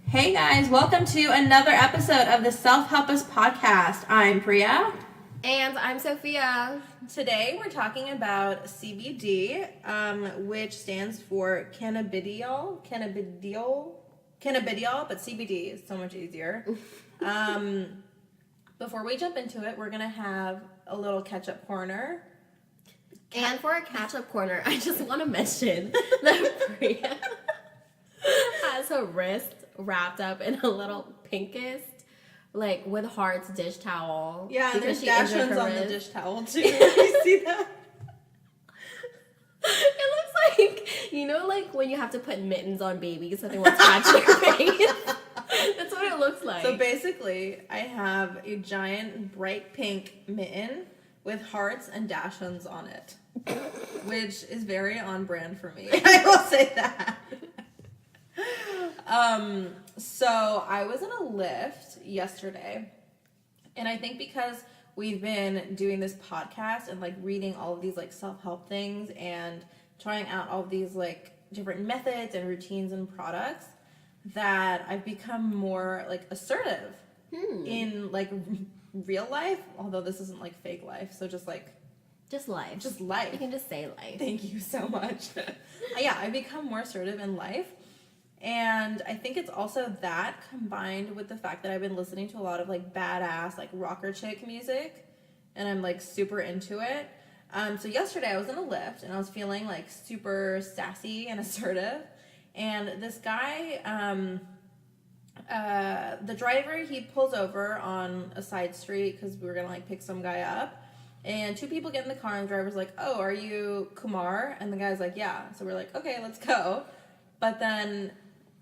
Hey guys, welcome to another episode of the Self-Help Us podcast. I'm Priya. And I'm Sofia. Today we're talking about CBD, which stands for cannabidiol, but CBD is so much easier. Before we jump into it, we're going to have a little catch-up corner. And for a catch-up corner, I just want to mention that Priya has her wrist wrapped up in a little pinkest, like with hearts dish towel. Yeah, and there's dashes on the dish towel too. You see that? It looks like, you know, like when you have to put mittens on babies so they won't scratch your face. That's what it looks like. So basically, I have a giant bright pink mitten with hearts and dashes on it, which is very on brand for me. I will say that. So I was in a Lyft yesterday, and I think because we've been doing this podcast and like reading all of these like self-help things and trying out all of these like different methods and routines and products, that I've become more like assertive in like real life, although this isn't like fake life, so just life. You can just say life. Thank you so much. Yeah, I've become more assertive in life. And I think it's also that combined with the fact that I've been listening to a lot of like badass like rocker chick music, and I'm like super into it. So yesterday I was in a Lyft and I was feeling like super sassy and assertive, and this guy, the driver, he pulls over on a side street because we were gonna like pick some guy up, and two people get in the car and the driver's like, "Oh, are you Kumar?" And the guy's like, "Yeah." So we're like, "Okay, let's go." But then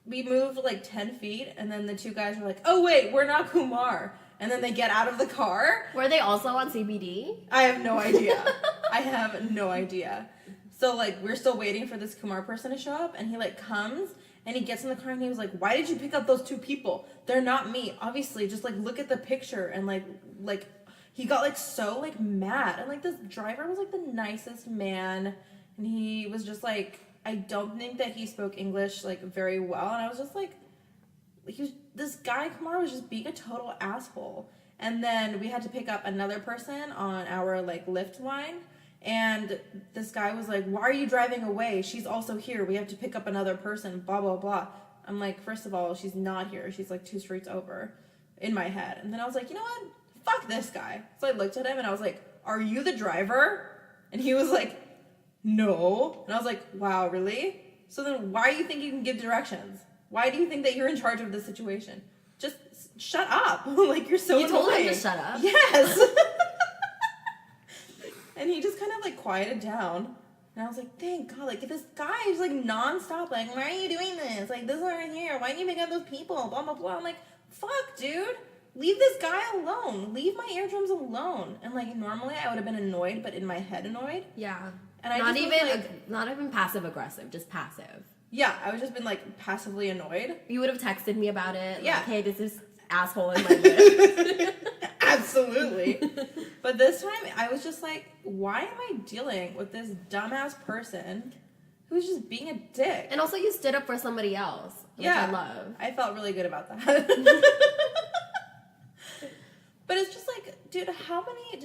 we moved like 10 feet, and then the two guys were like, "Oh wait, we're not Kumar." And then they get out of the car. Were they also on CBD? I have no idea. So like we're still waiting for this Kumar person to show up, and he like comes and he gets in the car and he was like, "Why did you pick up those two people? They're not me. Obviously, just like look at the picture." And like he got like so like mad, and like this driver was like the nicest man, and he was just like, I don't think that he spoke English like very well, and I was just like, this guy Kumar was just being a total asshole. And then we had to pick up another person on our like Lyft line, and this guy was like, "Why are you driving away? She's also here. We have to pick up another person, blah blah blah." I'm like, first of all, she's not here. She's like 2 streets over, in my head. And then I was like, you know what? Fuck this guy. So I looked at him and I was like, "Are you the driver?" And he was like, "No." And I was like, "Wow, really? So then why do you think you can give directions? Why do you think that you're in charge of this situation? Just shut up." Like, you're so annoying. You told him to shut up? Yes. And he just kind of like quieted down. And I was like, thank God. Like, this guy is like nonstop like, "Why are you doing this? Like, this is right here. Why didn't you pick up those people? Blah, blah, blah." I'm like, fuck, dude. Leave this guy alone. Leave my eardrums alone. And like, normally I would have been annoyed, but in my head annoyed. Yeah. And I not even passive aggressive, just passive. Yeah, I would just been like passively annoyed. You would have texted me about it. Yeah. Like, "Hey, this is asshole in my list." Absolutely. But this time I was just like, why am I dealing with this dumbass person who's just being a dick? And also you stood up for somebody else, which I love. I felt really good about that. But it's just like, dude, how many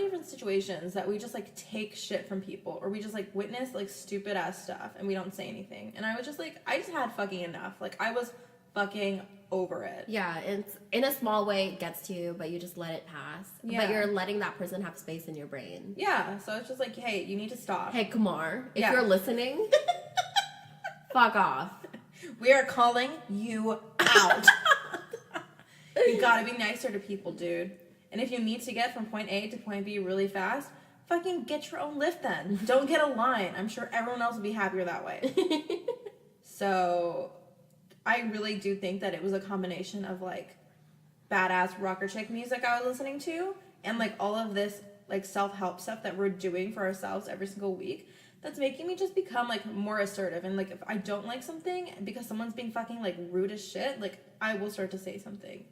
different situations that we just like take shit from people, or we just like witness like stupid ass stuff and we don't say anything. And I was just like, I just had fucking enough. Like, I was fucking over it. Yeah, it's in a small way it gets to you, but you just let it pass. Yeah. But you're letting that person have space in your brain. Yeah, so it's just like, hey, you need to stop. Hey, Kumar, if you're listening, fuck off. We are calling you out. You gotta be nicer to people, dude. And if you need to get from point A to point B really fast, fucking get your own Lyft then. Don't get a line. I'm sure everyone else will be happier that way. So I really do think that it was a combination of like badass rocker chick music I was listening to, and like all of this like self-help stuff that we're doing for ourselves every single week, that's making me just become like more assertive. And like, if I don't like something because someone's being fucking like rude as shit, like I will start to say something.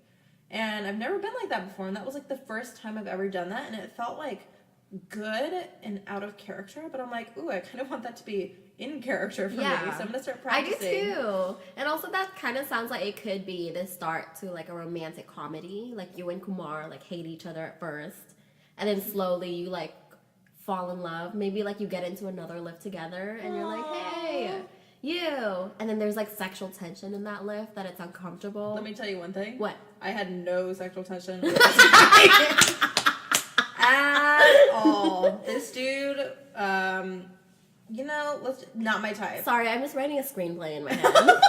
And I've never been like that before, and that was like the first time I've ever done that, and it felt like good and out of character, but I'm like, ooh, I kind of want that to be in character for me. So I'm gonna start I practicing. do too. And also that kind of sounds like it could be the start to like a romantic comedy. Like you and Kumar like hate each other at first, and then slowly you like fall in love. Maybe like you get into another lift together, and you're like, hey, you. And then there's like sexual tension in that lift that it's uncomfortable. Let me tell you one thing. What? I had no sexual tension with this guy at all. This dude, not my type. Sorry, I'm just writing a screenplay in my head.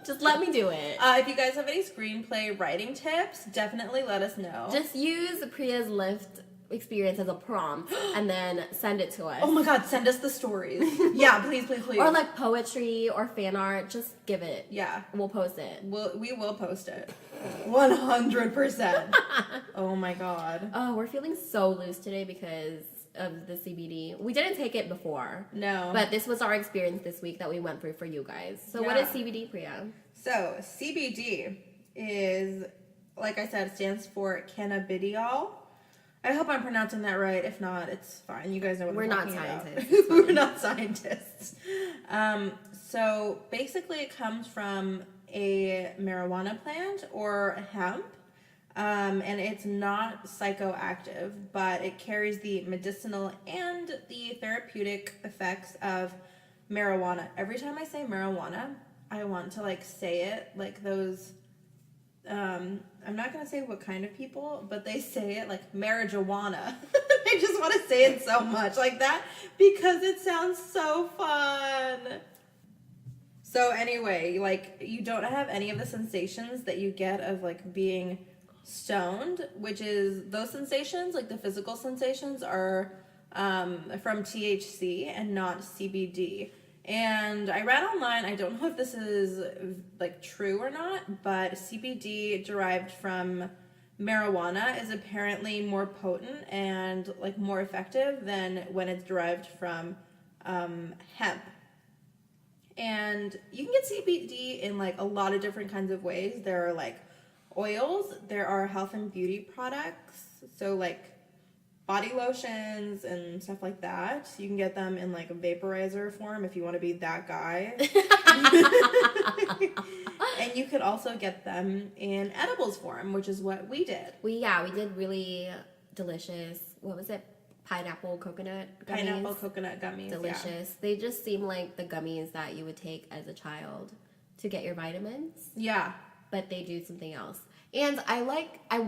Just let me do it. If you guys have any screenplay writing tips, definitely let us know. Just use Priya's Lyft experience as a prompt and then send it to us. Oh my god, send us the stories. Yeah, please. Or like poetry or fan art, just give it. Yeah. We'll post it. We will post it. 100%. Oh my god. Oh, we're feeling so loose today because of the CBD. We didn't take it before. No. But this was our experience this week that we went through for you guys. So what is CBD, Priya? So CBD is, like I said, stands for cannabidiol. I hope I'm pronouncing that right. If not, it's fine. You guys know what We're I'm not talking scientists. about. We're not scientists. So basically it comes from a marijuana plant or hemp. And it's not psychoactive, but it carries the medicinal and the therapeutic effects of marijuana. Every time I say marijuana, I want to like say it like those, I'm not going to say what kind of people, but they say it like marijuana. I just want to say it so much like that because it sounds so fun. So anyway, like you don't have any of the sensations that you get of like being stoned, which is those sensations, like the physical sensations are from THC and not CBD. And I read online, I don't know if this is like true or not, but CBD derived from marijuana is apparently more potent and like more effective than when it's derived from hemp. And you can get CBD in like a lot of different kinds of ways. There are like oils, there are health and beauty products, so like body lotions and stuff like that. You can get them in like a vaporizer form if you want to be that guy. And you could also get them in edibles form, which is what we did. We did really delicious, what was it? Pineapple coconut gummies. Delicious. Yeah. They just seem like the gummies that you would take as a child to get your vitamins. Yeah. But they do something else. And I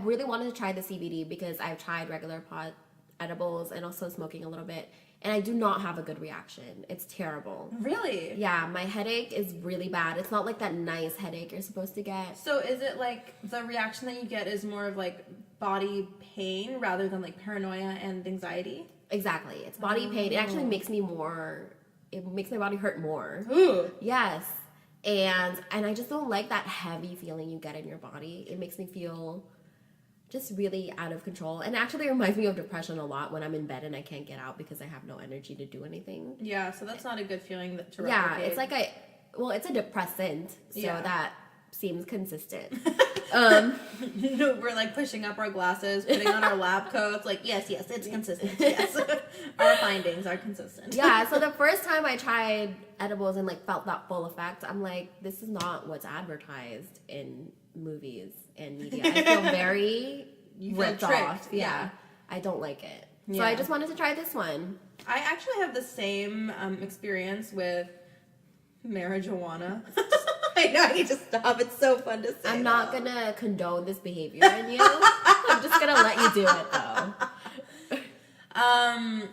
really wanted to try the CBD because I've tried regular pod edibles and also smoking a little bit. And I do not have a good reaction. It's terrible. Really? Yeah, my headache is really bad. It's not like that nice headache you're supposed to get. So is it like the reaction that you get is more of like body pain rather than like paranoia and anxiety? Exactly. It's body pain. It actually makes me it makes my body hurt more. Ooh. Yes. And I just don't like that heavy feeling you get in your body. It makes me feel just really out of control. And actually reminds me of depression a lot when I'm in bed and I can't get out because I have no energy to do anything. Yeah, so that's not a good feeling to replicate. Yeah, it's like it's a depressant, so that seems consistent. We're like pushing up our glasses, putting on our lab coats, like, yes, it's consistent, yes. Our findings are consistent. Yeah, so the first time I tried edibles and like felt that full effect, I'm like, this is not what's advertised in movies and media. I feel very ripped off. Yeah. I don't like it. So I just wanted to try this one. I actually have the same experience with marijuana. I know, I need to stop. It's so fun to say. I'm not going to condone this behavior in you. I'm just going to let you do it, though.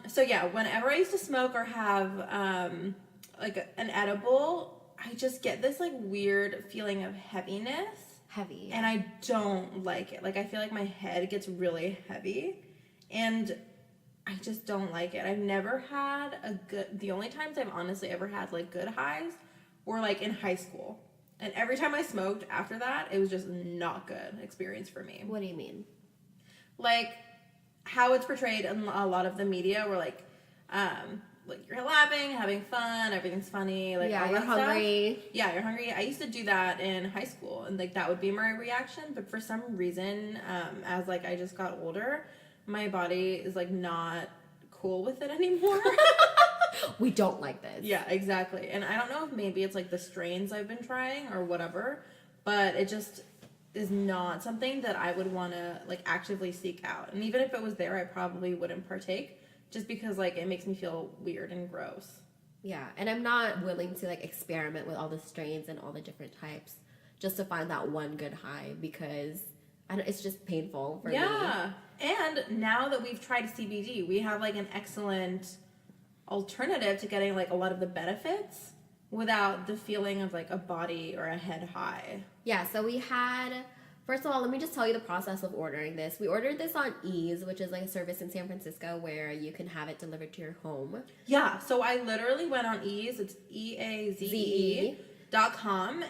So yeah, whenever I used to smoke or have like an edible, I just get this like weird feeling of heaviness. Heavy. And I don't like it. Like I feel like my head gets really heavy and I just don't like it. I've never had the only times I've honestly ever had like good highs were like in high school. And every time I smoked after that, it was just not good experience for me. What do you mean? Like how it's portrayed in a lot of the media where like you're laughing, having fun, everything's funny, like all you're that hungry. Stuff. Yeah, you're hungry. I used to do that in high school and like that would be my reaction, but for some reason, as like I just got older, my body is like not cool with it anymore. we don't like this. Yeah, exactly. And I don't know if maybe it's like the strains I've been trying or whatever, but it just is not something that I would want to like actively seek out. And even if it was there, I probably wouldn't partake just because like it makes me feel weird and gross. Yeah, and I'm not willing to like experiment with all the strains and all the different types just to find that one good high because it's just painful for me. Yeah. And now that we've tried CBD, we have like an excellent alternative to getting like a lot of the benefits without the feeling of like a body or a head high. Yeah, so we had, first of all, let me just tell you the process of ordering this. We ordered this on Ease, which is like a service in San Francisco where you can have it delivered to your home. Yeah, so I literally went on Ease, it's EAZE.com,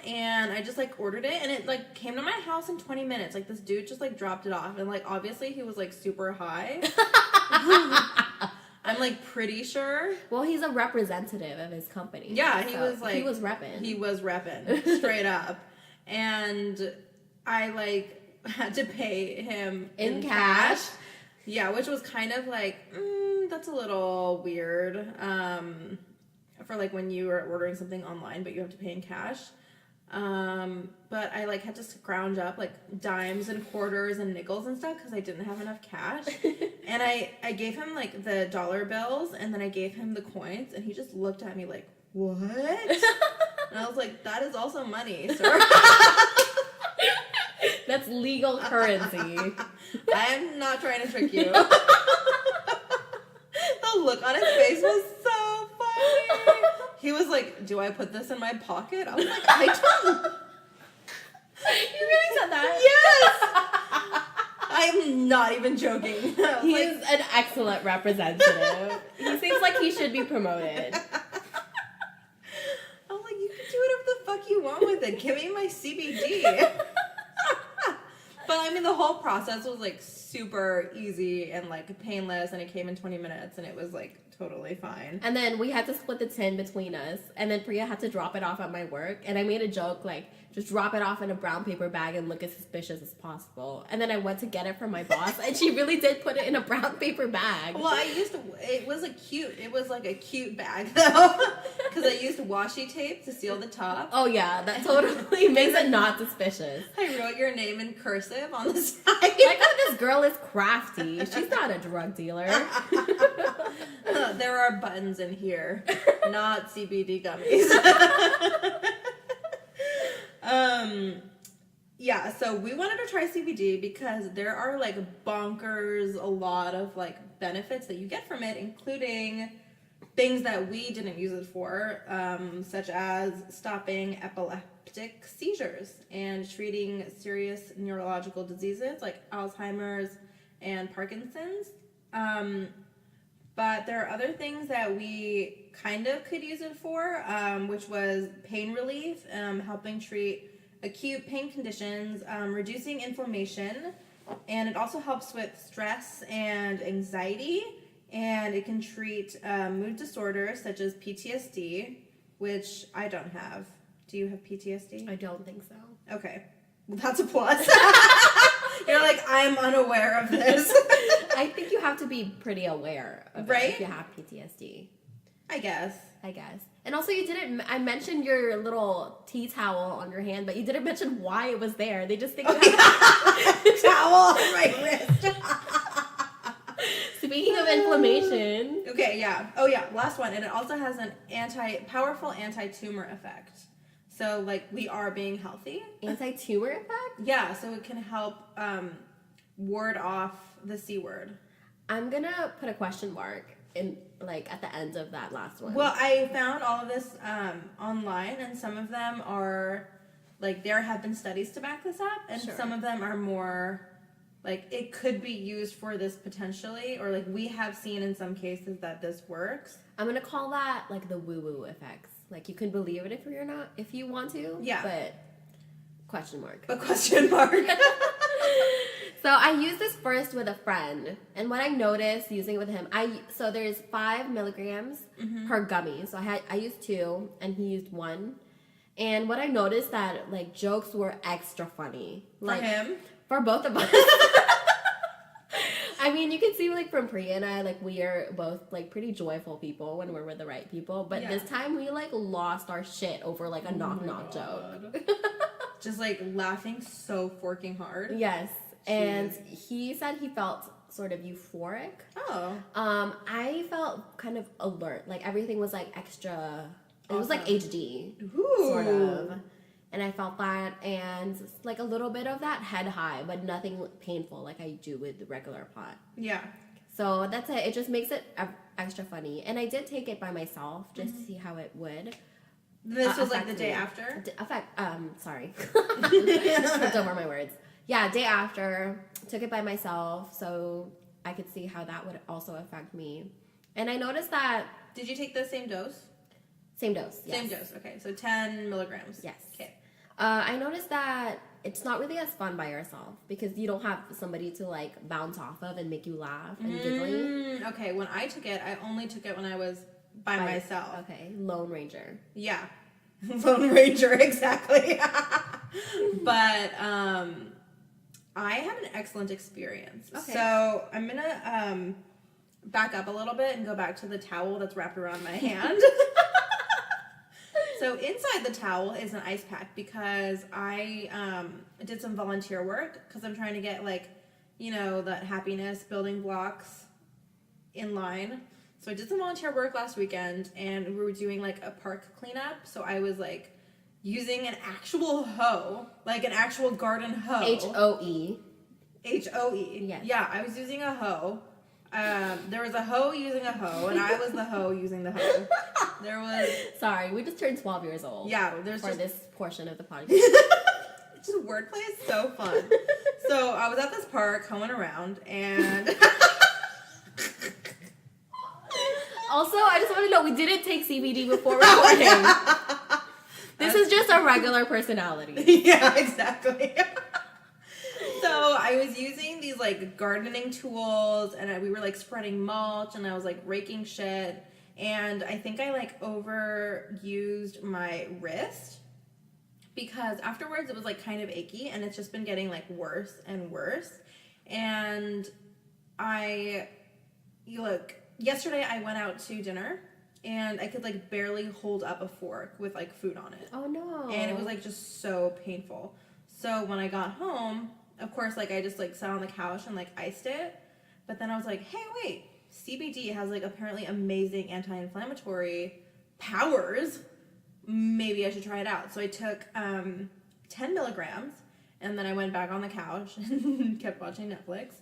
and I just like ordered it and it like came to my house in 20 minutes. Like this dude just like dropped it off and like obviously he was like super high. I'm like pretty sure. Well, he's a representative of his company. Yeah, so he was like... He was repping. He was repping, straight up. And I like had to pay him in cash. Yeah, which was kind of like, that's a little weird. For like when you are ordering something online, but you have to pay in cash. But I like had to scrounge up like dimes and quarters and nickels and stuff because I didn't have enough cash. And I gave him like the dollar bills and then I gave him the coins and he just looked at me like, what? And I was like, that is also money, sir. That's legal currency. I'm not trying to trick you. The look on his face was so funny. He was like, do I put this in my pocket? I was like, I don't. You really said that? Yes! I'm not even joking. He is an excellent representative. He seems like he should be promoted. I'm like, you can do whatever the fuck you want with it. Give me my CBD. But I mean, the whole process was like super easy and like painless, and it came in 20 minutes, and it was like totally fine. And then we had to split the tin between us, and then Priya had to drop it off at my work, and I made a joke like, just drop it off in a brown paper bag and look as suspicious as possible. And then I went to get it from my boss, and she really did put it in a brown paper bag. Well, it was like a cute bag though, because I used washi tape to seal the top. Oh yeah, that totally makes it not suspicious. I wrote your name in cursive on the side. Like, oh, this girl is crafty. She's not a drug dealer. There are buttons in here, not CBD gummies. Yeah, so we wanted to try CBD because there are like bonkers a lot of like benefits that you get from it, including things that we didn't use it for, such as stopping epileptic seizures and treating serious neurological diseases like Alzheimer's and Parkinson's. But there are other things that we kind of could use it for, which was pain relief, helping treat acute pain conditions, reducing inflammation, and it also helps with stress and anxiety, and it can treat mood disorders such as PTSD, which I don't have. Do you have PTSD? I don't think so. Okay. Well, that's a plus. You're like, I'm unaware of this. I think you have to be pretty aware of it if you have PTSD. I guess. And also you didn't, I mentioned your little tea towel on your hand, but you didn't mention why it was there. They just think you have a towel on my wrist. Speaking of inflammation. Okay, yeah. Oh yeah, last one. And it also has an powerful anti-tumor effect. So like we are being healthy. Anti-tumor effect? Yeah, so it can help ward off the C word. I'm gonna put a question mark in like at the end of that last one. Well, I found all of this online, and some of them are like there have been studies to back this up, and some of them are more like it could be used for this potentially, or like we have seen in some cases that this works. I'm gonna call that like the woo-woo effects. Like you can believe it if you want to. Yeah. But question mark. So I used this first with a friend, and what I noticed using it with him, so there's 5 milligrams per gummy. So I used 2, and he used 1. And what I noticed that like jokes were extra funny. For like, him? For both of us. I mean, you can see, like, from Priya and I, like, we are both, like, pretty joyful people when we're with the right people. But this time we, like, lost our shit over, like, a knock-knock joke. Just, like, laughing so forking hard. Yes. Jeez. And he said he felt sort of euphoric. Oh. I felt kind of alert. Like, everything was, like, extra. It was, like, HD. Ooh. Sort of. And I felt that, and like a little bit of that head high, but nothing painful like I do with the regular pot. Yeah. So that's it. It just makes it extra funny. And I did take it by myself just to see how it would. This was like the day after? Sorry. Tripped over my words. Yeah, day after. Took it by myself so I could see how that would also affect me. And I noticed that... Did you take the same dose? Same dose, yes. Same dose, okay. So 10 milligrams. Yes. Okay. I noticed that it's not really as fun by yourself because you don't have somebody to like bounce off of and make you laugh and giggling. Okay, when I took it, I only took it when I was by myself. Okay, Lone Ranger. Yeah. Lone Ranger, exactly. But I had an excellent experience. Okay. So I'm going to back up a little bit and go back to the towel that's wrapped around my hand. So inside the towel is an ice pack because I did some volunteer work because I'm trying to get like, you know, that happiness building blocks in line. So I did some volunteer work last weekend and we were doing like a park cleanup. So I was like using an actual hoe, like an actual garden hoe. Hoe. Hoe. Yes. Yeah, I was using a hoe. There was a hoe using a hoe, and I was the hoe using the hoe. There was... Sorry, we just turned 12 years old. Yeah, there's for just... this portion of the podcast. Just wordplay is so fun. So I was at this park hoeing around, and... Also, I just want to know, we didn't take CBD before recording. This is just a regular personality. Yeah, exactly. So I was using these like gardening tools and we were like spreading mulch and I was like raking shit and I think I like overused my wrist because afterwards it was like kind of achy and it's just been getting like worse and worse. And yesterday I went out to dinner and I could like barely hold up a fork with like food on it. Oh no. And it was like just so painful. So when I got home, of course, like, I just, like, sat on the couch and, like, iced it. But then I was like, hey, wait, CBD has, like, apparently amazing anti-inflammatory powers. Maybe I should try it out. So I took 10 milligrams, and then I went back on the couch and kept watching Netflix.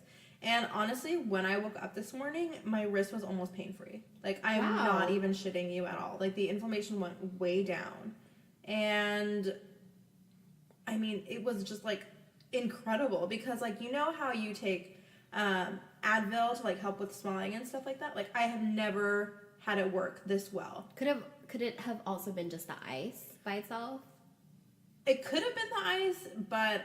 And honestly, when I woke up this morning, my wrist was almost pain-free. Like, I'm not even shitting you at all. Like, the inflammation went way down. And, I mean, it was just, like... incredible because like you know how you take Advil to like help with swelling and stuff like that, like I have never had it work this well. Could it have also been just the ice by itself? It could have been the ice, but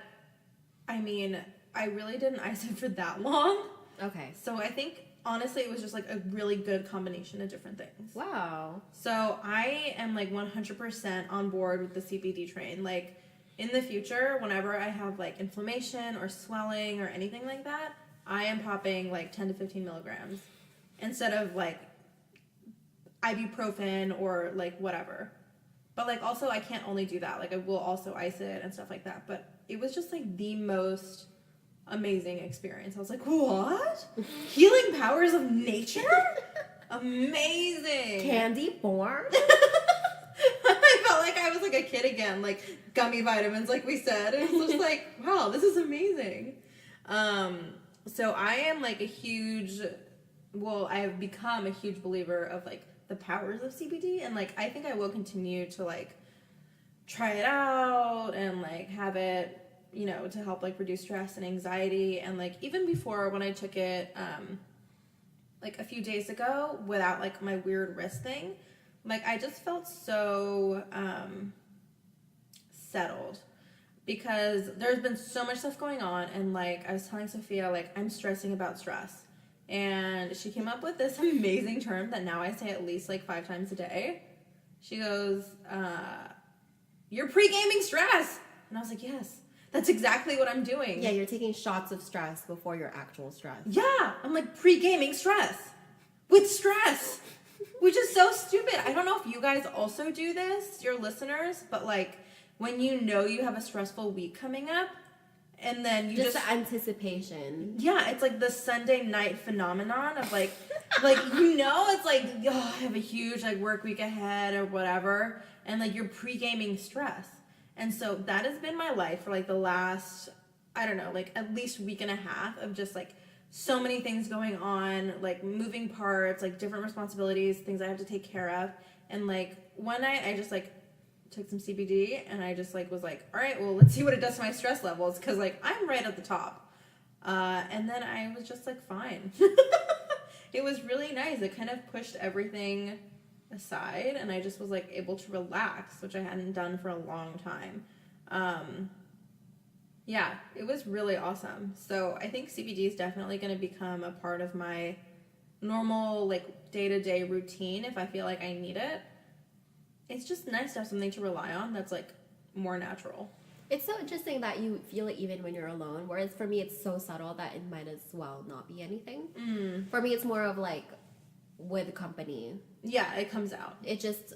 I mean I really didn't ice it for that long. Okay, so I think honestly it was just like a really good combination of different things. Wow. So I am like 100% on board with the CBD train. Like in the future, whenever I have like inflammation or swelling or anything like that, I am popping like 10 to 15 milligrams instead of like ibuprofen or like whatever. But like also I can't only do that. Like I will also ice it and stuff like that. But it was just like the most amazing experience. I was like, what? Healing powers of nature? Amazing. Candy form? I felt like I was like a kid again, like gummy vitamins, like we said. It was just like, wow, this is amazing. So I am like I have become a huge believer of like the powers of CBD, and like I think I will continue to like try it out and like have it, you know, to help like reduce stress and anxiety. And like even before when I took it like a few days ago without like my weird wrist thing, like, I just felt so settled because there's been so much stuff going on. And, like, I was telling Sophia, like, I'm stressing about stress. And she came up with this amazing term that now I say at least, like, 5 times a day. She goes, you're pre-gaming stress. And I was like, yes. That's exactly what I'm doing. Yeah, you're taking shots of stress before your actual stress. Yeah, I'm like pre-gaming stress with stress, which is so stupid. I don't know if you guys also do this, your listeners, but like when you know you have a stressful week coming up, and then you just the anticipation. Yeah, it's like the Sunday night phenomenon of like, it's like, oh, I have a huge like work week ahead or whatever, and like you're pre-gaming stress. And so that has been my life for like the last, I don't know, like at least week and a half of just like so many things going on, like moving parts, like different responsibilities, things I have to take care of. And like one night I just like took some CBD and I just like was like, all right, well, let's see what it does to my stress levels, because like I'm right at the top. And then I was just like fine. It was really nice. It kind of pushed everything aside and I just was like able to relax, which I hadn't done for a long time. Yeah, it was really awesome. So I think CBD is definitely going to become a part of my normal like day-to-day routine if I feel like I need it. It's just nice to have something to rely on that's like more natural. It's so interesting that you feel it even when you're alone, whereas for me it's so subtle that it might as well not be anything. For me it's more of like with company. Yeah, it comes out. It just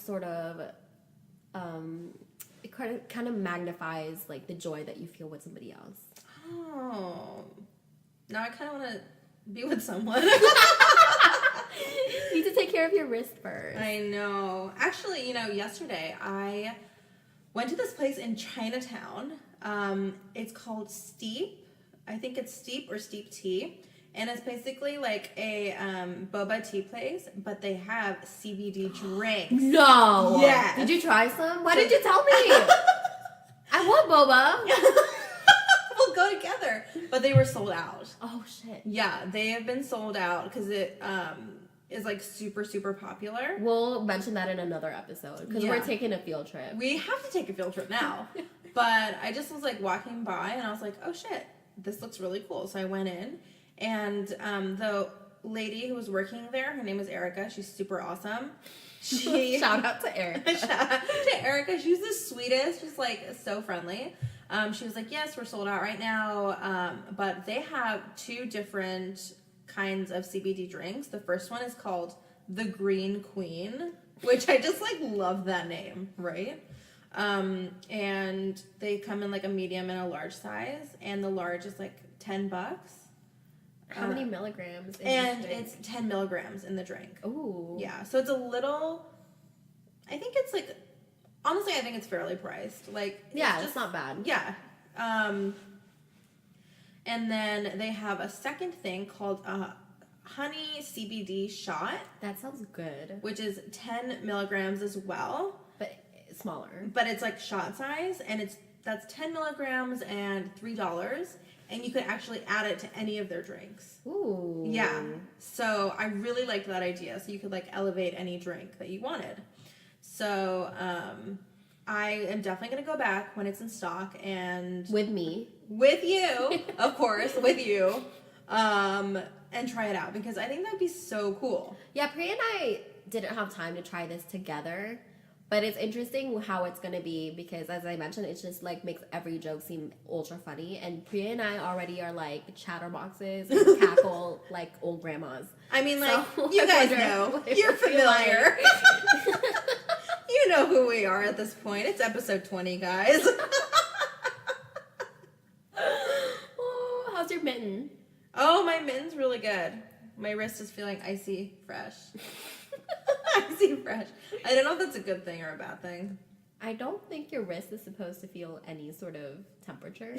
sort of it kind of magnifies like the joy that you feel with somebody else. Oh, now I kind of want to be with someone. You need to take care of your wrist first. I know. Actually, yesterday I went to this place in Chinatown. It's called Steep. I think it's Steep or Steep Tea. And it's basically like a boba tea place, but they have CBD drinks. No. Yes. Did you try some? Why did you tell me? I want boba. We'll go together. But they were sold out. Oh, shit. Yeah, they have been sold out because it is like super, super popular. We'll mention that in another episode because we're taking a field trip. We have to take a field trip now. But I just was like walking by and I was like, oh shit, this looks really cool. So I went in. And the lady who was working there, her name was Erica. She's super awesome. Shout out to Erica. Shout out to Erica. She's the sweetest, just like so friendly. She was like, yes, we're sold out right now. But they have two different kinds of CBD drinks. The first one is called the Green Queen, which I just like love that name, right? And they come in like a medium and a large size, and the large is like $10. How many milligrams? And it's 10 milligrams in the drink. Ooh. Yeah, so it's a little. I think it's like, honestly, I think it's fairly priced. Like, yeah, it's not bad. Yeah. And then they have a second thing called a honey CBD shot. That sounds good. Which is 10 milligrams as well. But smaller. But it's like shot size, and that's 10 milligrams and $3. And you could actually add it to any of their drinks. Ooh. Yeah. So I really liked that idea. So you could like elevate any drink that you wanted. So I am definitely going to go back when it's in stock and... With me. With you, of course, with you. And try it out because I think that'd be so cool. Yeah, Priya and I didn't have time to try this together. But it's interesting how it's going to be because, as I mentioned, it just, like, makes every joke seem ultra funny. And Priya and I already are, like, chatterboxes and cackle like old grandmas. I mean, like, so, you guys know. You're familiar. You know who we are at this point. It's episode 20, guys. Oh, how's your mitten? Oh, my mitten's really good. My wrist is feeling icy fresh. Icy fresh. I don't know if that's a good thing or a bad thing. I don't think your wrist is supposed to feel any sort of temperature.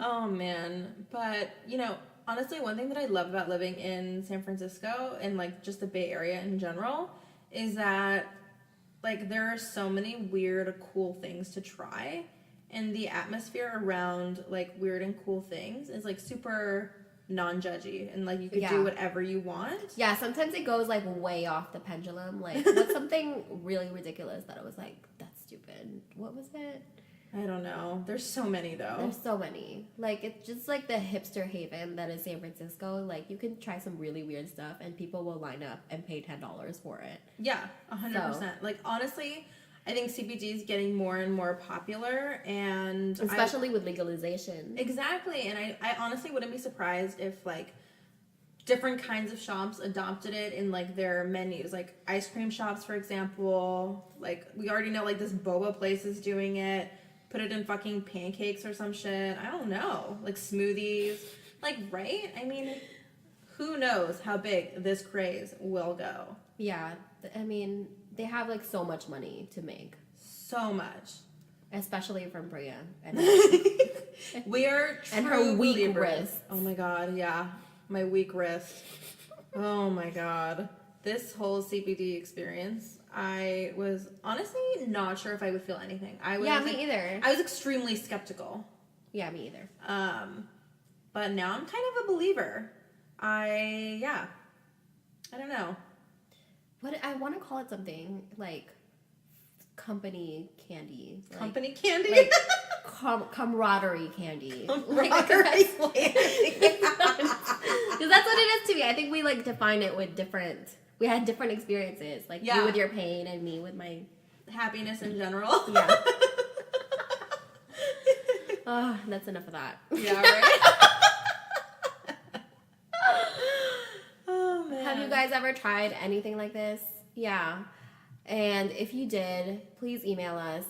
Oh, man. But, honestly, one thing that I love about living in San Francisco and, like, just the Bay Area in general is that, like, there are so many weird, cool things to try. And the atmosphere around, like, weird and cool things is, like, super non-judgy. And, like, you could do whatever you want. Yeah, sometimes it goes, like, way off the pendulum. Like, what's something really ridiculous that I was like, that's stupid. What was it? I don't know. There's so many, though. There's so many. Like, it's just like the hipster haven that is San Francisco. Like, you can try some really weird stuff and people will line up and pay $10 for it. Yeah, 100%. So. Like, honestly, I think CBD is getting more and more popular, and especially with legalization. Exactly, and I honestly wouldn't be surprised if like different kinds of shops adopted it in like their menus, like ice cream shops, for example. Like we already know like this boba place is doing it. Put it in fucking pancakes or some shit. I don't know, like smoothies, like right? I mean, who knows how big this craze will go? Yeah, I mean, they have like so much money to make. So much. Especially from Priya. And we are true and her weak believers. wrist. Oh my god, yeah. My weak wrist. Oh my god. This whole CBD experience, I was honestly not sure if I would feel anything. Me either. I was extremely skeptical. Yeah, me either. But now I'm kind of a believer. I don't know. What I want to call it something like company candy. Company candy? Like camaraderie candy. Camaraderie candy. Because that's what it is to me. I think we like define it with different. We had different experiences, like you with your pain and me with my happiness in general. Yeah. Oh, that's enough of that. Yeah, right. Oh man. Have you guys ever tried anything like this? Yeah. And if you did, please email us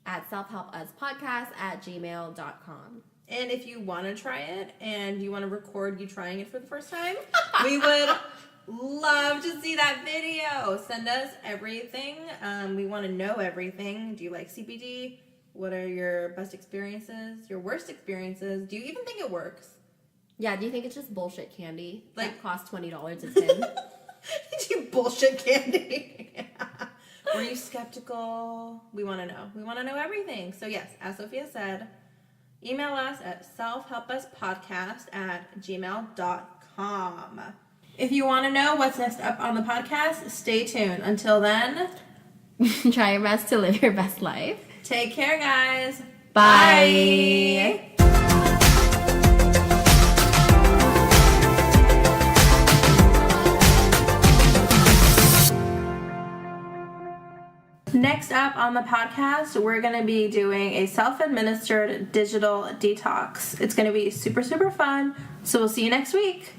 at selfhelpuspodcast@gmail.com. And if you want to try it and you want to record you trying it for the first time, we would love to see that video. Send us everything. We want to know everything. Do you like CBD? What are your best experiences? Your worst experiences? Do you even think it works? Yeah, do you think it's just bullshit candy? Like that costs $20 a tin? Did you bullshit candy? Were you skeptical? We want to know. We want to know everything. So yes, as Sophia said, email us at selfhelpuspodcast@gmail.com. If you want to know what's next up on the podcast, stay tuned. Until then, try your best to live your best life. Take care, guys. Bye. Next up on the podcast, we're going to be doing a self-administered digital detox. It's going to be super, super fun. So we'll see you next week.